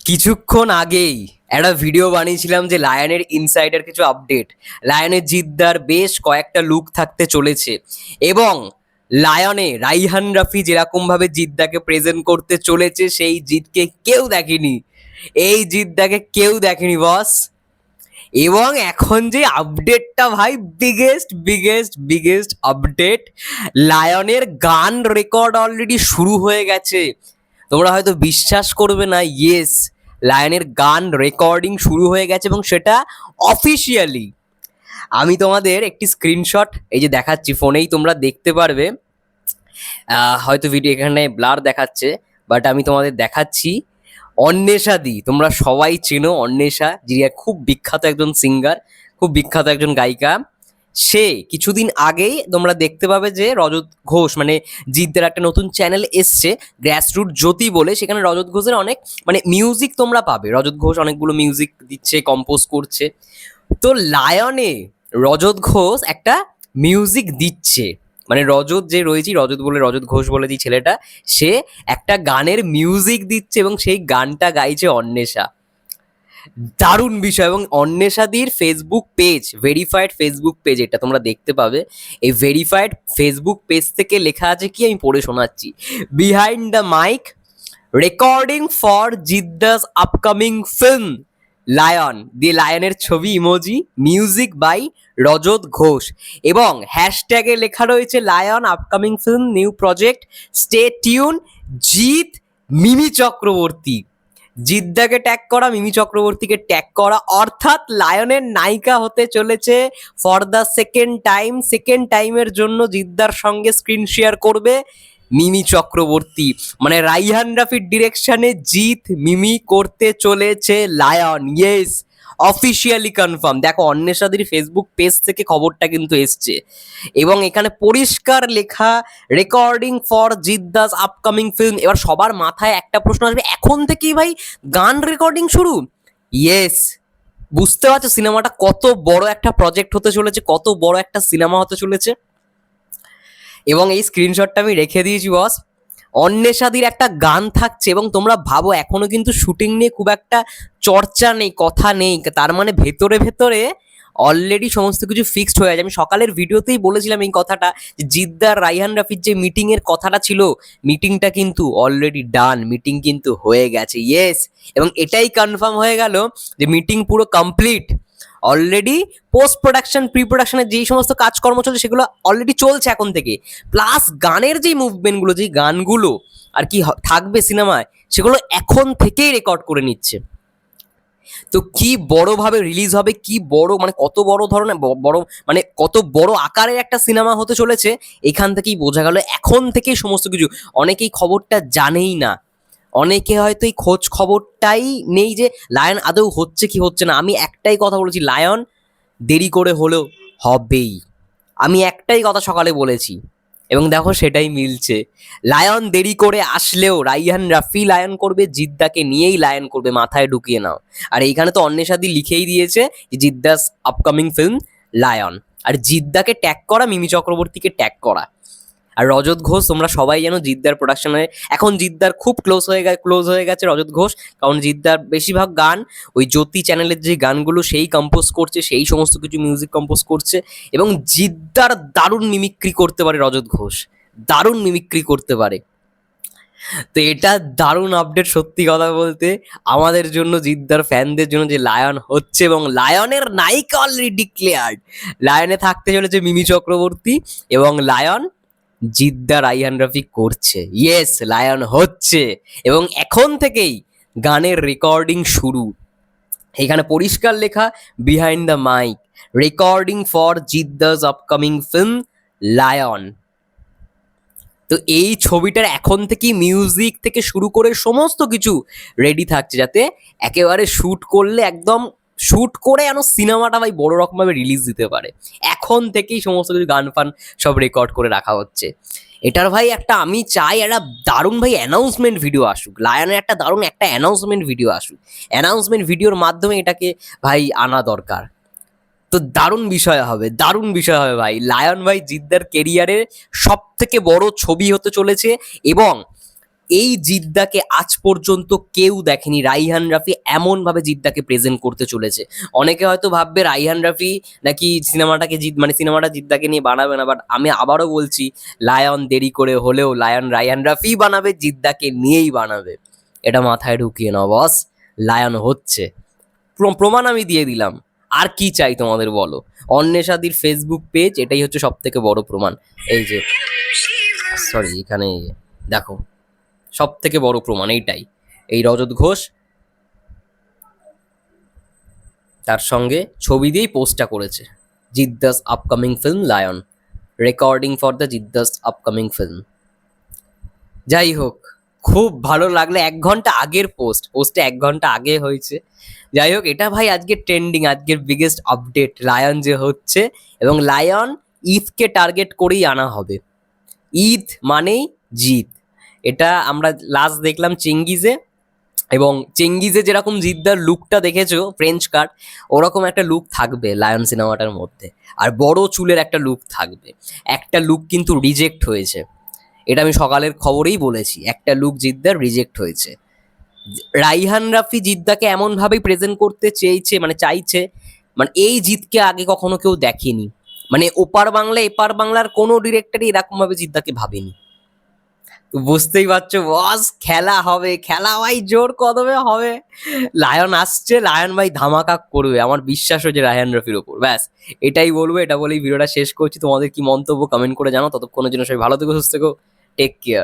কিছুক্ষণ আগেই একটা ভিডিও বানিয়েছিলাম যে লায়নের ইনসাইডার কিছু আপডেট। লায়নের জিদ্দার বেশ কয়েকটা লুক থাকতে চলেছে এবং লায়নে রাইহান রাফি যেরকম ভাবে জিদ্দাকে প্রেজেন্ট করতে চলেছে সেই জিতকে কেউ দেখেনি। এই জিদ্দাকে কেউ দেখেনি বস। এবং এখন যে আপডেটটা ভাই বিগেস্ট বিগেস্ট বিগেস্ট আপডেট, লায়নের গান রেকর্ড অলরেডি শুরু হয়ে গেছে। তোমরা হয়তো বিশ্বাস করবে না, ইয়েস, লায়নের গান রেকর্ডিং শুরু হয়ে গেছে এবং সেটা অফিসিয়ালি। আমি তোমাদের একটি স্ক্রিনশট এই যে দেখাচ্ছি, ফোনেই তোমরা দেখতে পারবে। হয়তো ভিডিও এখানে ব্লার দেখাচ্ছে, বাট আমি তোমাদের দেখাচ্ছি। অন্বেষা দি, তোমরা সবাই চেনো অন্বেষা, যিনি খুব বিখ্যাত একজন সিঙ্গার, খুব বিখ্যাত একজন গায়িকা। সে কিছুদিন আগেই তোমরা দেখতে পাবে যে রজত ঘোষ মানে জিদ্দার একটা নতুন চ্যানেল এসছে গ্রাসরুট জ্যোতি বলে, সেখানে রজত ঘোষের অনেক মানে মিউজিক তোমরা পাবে। রজত ঘোষ অনেকগুলো মিউজিক দিচ্ছে, কম্পোজ করছে। তো লায়নে রজত ঘোষ একটা মিউজিক দিচ্ছে, মানে রজত যে রয়েছে, রজত বলে রজত ঘোষ বলে যে ছেলেটা, সে একটা গানের মিউজিক দিচ্ছে এবং সেই গানটা গাইছে অন্বেষা। দারুণ বিষয়। এবং অন্বেষাদির Facebook page, verified Facebook page, এটা তোমরা দেখতে পাবে। এই ভেরিফাইড ফেসবুক পেজ থেকে লেখা আছে কি, আমি পড়ে শোনাচ্ছি। Behind the mike, recording for জিদ্দাস আপকামিং ফিল্ম লায়ন, দিয়ে লায়নের ছবি emoji, music by Rajat Ghosh, এবং হ্যাশট্যাগে লেখা রয়েছে lion upcoming film new project, stay tune, Jeet, Mimi Chakraborty. জিদ্দাকে ট্যাগ করা, মিমি চক্রবর্তীকে ট্যাগ করা, অর্থাৎ লায়নের নায়িকা হতে চলেছে ফর দ্য সেকেন্ড টাইমের জন্য জিদ্দার সঙ্গে স্ক্রিন শেয়ার করবে মিমি চক্রবর্তী। মানে রাইহান রাফির ডিরেকশনে জিৎ মিমি করতে চলেছে লায়ন, ইয়েস, অফিসিয়ালি কনফার্ম। দেখো অন্বেষাদির ফেসবুক পেজ থেকে খবরটা কিন্তু এসছে এবং এখানে পরিষ্কার লেখা রেকর্ডিং ফর জিদ্দাস আপকামিং ফিল্ম। এবার সবার মাথায় একটা প্রশ্ন আসবে, এখন থেকেই ভাই গান রেকর্ডিং শুরু? ইয়েস, বুঝতে পারছো সিনেমাটা কত বড় একটা প্রজেক্ট হতে চলেছে, কত বড় একটা সিনেমা হতে চলেছে। এবং এই স্ক্রিনশটটা আমি রেখে দিয়েছি বস। অন্বেষাদির একটা গান থাকছে এবং তোমরা ভাবো এখনো কিন্তু শুটিং নিয়ে খুব একটা চর্চা নেই, কথা নেই, তার মানে ভেতরে ভেতরে অলরেডি সমস্ত কিছু ফিক্সড হয়ে আছে। আমি সকালের ভিডিওতেই বলেছিলাম এই কথাটা, যে জিদ্দার রাইহান রাফির যে মিটিং এর কথাটা ছিল, মিটিংটা কিন্তু অলরেডি ডান, মিটিং কিন্তু হয়ে গেছে, ইয়েস। এবং এটাই কনফার্ম হয়ে গেল যে মিটিং পুরো complete. Already post production, pre প্রোডাকশনের যেই সমস্ত কাজকর্ম চলছে সেগুলো অলরেডি চলছে এখন থেকে। প্লাস গানের যেই মুভমেন্টগুলো, যেই গানগুলো আর কি থাকবে সিনেমায়, সেগুলো এখন থেকেই রেকর্ড করে নিচ্ছে। তো কি বড়ভাবে রিলিজ হবে, কি বড় মানে কত বড় ধরনের বড় মানে কত বড় আকারের একটা সিনেমা হতে চলেছে, এখান থেকেই বোঝা গেল। এখন থেকেই সমস্ত কিছু, অনেকেই খবরটা জানেই না, অনেকে হয়তো এই খোঁজ খবরটাই নেই যে লায়ন আদৌ হচ্ছে কি হচ্ছে না। আমি একটাই কথা বলেছি, লায়ন দেরি করে হলেও হবেই। আমি একটাই কথা সকালে বলেছি এবং দেখো সেটাই মিলছে। লায়ন দেরি করে আসলেও রাইহান রাফি লায়ন করবে, জিদ্দাকে নিয়েই লায়ন করবে, মাথায় ঢুকিয়ে নাও। আর এইখানে তো অন্বেষাদি লিখেই দিয়েছে যে জিদ্দাস আপকামিং ফিল্ম লায়ন, আর জিদ্দাকে ট্যাগ করা, মিমি চক্রবর্তীকে ট্যাগ করা। আর রজত ঘোষ, তোমরা সবাই জানো জিদ্দার প্রোডাকশনে এখন জিদ্দার খুব ক্লোজ হয়ে গেছে রজত ঘোষ, কারণ জিদ্দার বেশিরভাগ গান ওই জ্যোতি চ্যানেলের যে গানগুলো সেই কম্পোজ করছে, সেই সমস্ত কিছু মিউজিক কম্পোজ করছে। এবং জিদ্দার দারুণ মিমিক্রি করতে পারে রজত ঘোষ, দারুণ মিমিক্রি করতে পারে। তো এটা দারুণ আপডেট সত্যি কথা বলতে আমাদের জন্য, জিদ্দার ফ্যানদের জন্য, যে লায়ন হচ্ছে এবং লায়নের নায়িকা অলরেডি ডিক্লেয়ার্ড। লায়নে থাকতে চলেছে মিমি চক্রবর্তী এবং লায়ন জিদ্দা রাইহান রাফি করছে, ইয়েস, লায়ন হচ্ছে। এবং এখন থেকেই গানের রেকর্ডিং শুরু। এখানে পরিষ্কার লেখা behind the mike, recording for জিদ্দাস আপকামিং ফিল্ম লায়ন। তো এই ছবিটার এখন থেকেই মিউজিক থেকে শুরু করে সমস্ত কিছু রেডি থাকছে, যাতে একেবারে শ্যুট করলে একদম শ্যুট করে যেন সিনেমাটা ভাই বড় রকমভাবে রিলিজ দিতে পারে। এখন থেকেই সমস্ত কিছু গান ফান সব রেকর্ড করে রাখা হচ্ছে। এটার ভাই একটা আমি চাই একটা দারুণ ভাই অ্যানাউন্সমেন্ট ভিডিও আসুক, লায়নের একটা দারুণ একটা অ্যানাউন্সমেন্ট ভিডিও আসুক। অ্যানাউন্সমেন্ট ভিডিওর মাধ্যমে এটাকে ভাই আনা দরকার। তো দারুণ বিষয় হবে, দারুণ বিষয় হবে ভাই। লায়ন ভাই জিদ্দার কেরিয়ারের সব থেকে বড় ছবি হতে চলেছে এবং এই জিদ্দাকে আজ পর্যন্ত কেউ দেখেনি। রাইহান রাফি এমনভাবে জিদ্দাকে প্রেজেন্ট করতে চলেছে। অনেকে হয়তো ভাববে রাইহান রাফি নাকি সিনেমাটাকে মানে সিনেমাটা জিদ্দাকে নিয়ে বানাবে না, বাট আমি আবারও বলছি, লায়ন দেরি করে হলেও লায়ন রাইহান রাফি বানাবে, জিদ্দাকে নিয়েই বানাবে। এটা মাথায় ঢুকিয়ে নাও বস, লায়ন হচ্ছে। প্রমাণ আমি দিয়ে দিলাম। আর কি চাই তোমাদের বলো? অন্বেষাদির ফেসবুক পেজ, এটাই হচ্ছে সব থেকে বড় প্রমাণ। এই যে সরি, এখানে দেখো, সব থেকে বড় প্রমাণ এইটাই। এই রজত ঘোষ তার সঙ্গে ছবি দিয়েই পোস্টটা করেছে, জিদ্দাস upcoming film lion, recording for the জিদ্দাস আপকামিং ফিল্ম। যাই হোক, খুব ভালো লাগলো। 1 ঘন্টা আগের পোস্টে 1 ঘন্টা আগে হয়েছে। যাই হোক, এটা ভাই আজকে ট্রেন্ডিং, আজকের বিগেস্ট আপডেট লায়ন যে হচ্ছে, এবং লায়ন ঈদকে টার্গেট করেই আনা হবে। ঈদ মানেই জিত। এটা আমরা লাস্ট দেখলাম চেঙ্গিজে, এবং চেঙ্গিজে যেরকম জিদ্দার লুকটা দেখেছো ফ্রেঞ্চ কাট, ওরকম একটা লুক থাকবে লায়ন সিনেমাটার মধ্যে। আর বড় চুলের একটা লুক থাকবে। একটা লুক কিন্তু রিজেক্ট হয়েছে, এটা আমি সকালের খবরেই বলেছি, একটা লুক জিদ্দার রিজেক্ট হয়েছে। রাইহান রাফি জিদ্দাকে এমনভাবেই প্রেজেন্ট করতে চেয়েছে, মানে চাইছে, মানে এই জিতকে আগে কখনো কেউ দেখেনি। মানে ওপার বাংলা এপার বাংলার কোনো ডিরেক্টরই এরকম ভাবে জিদ্দাকে ভাবেনি। তো বুঝতেই পারছো বস, খেলা হবে, খেলা ভাই জোর কদমে হবে। লায়ন আসছে, লায়ন ভাই ধামাকা করবে, আমার বিশ্বাস হয়েছে রায়হান রফির ওপর। ব্যাস এটাই বলবো, এটা বলেই ভিডিওটা শেষ করছি। তোমাদের কি মন্তব্য কমেন্ট করে জানো। ততক্ষণের জন্য সবাই ভালো থেকো, সুস্থ থেকো, টেক কেয়ার।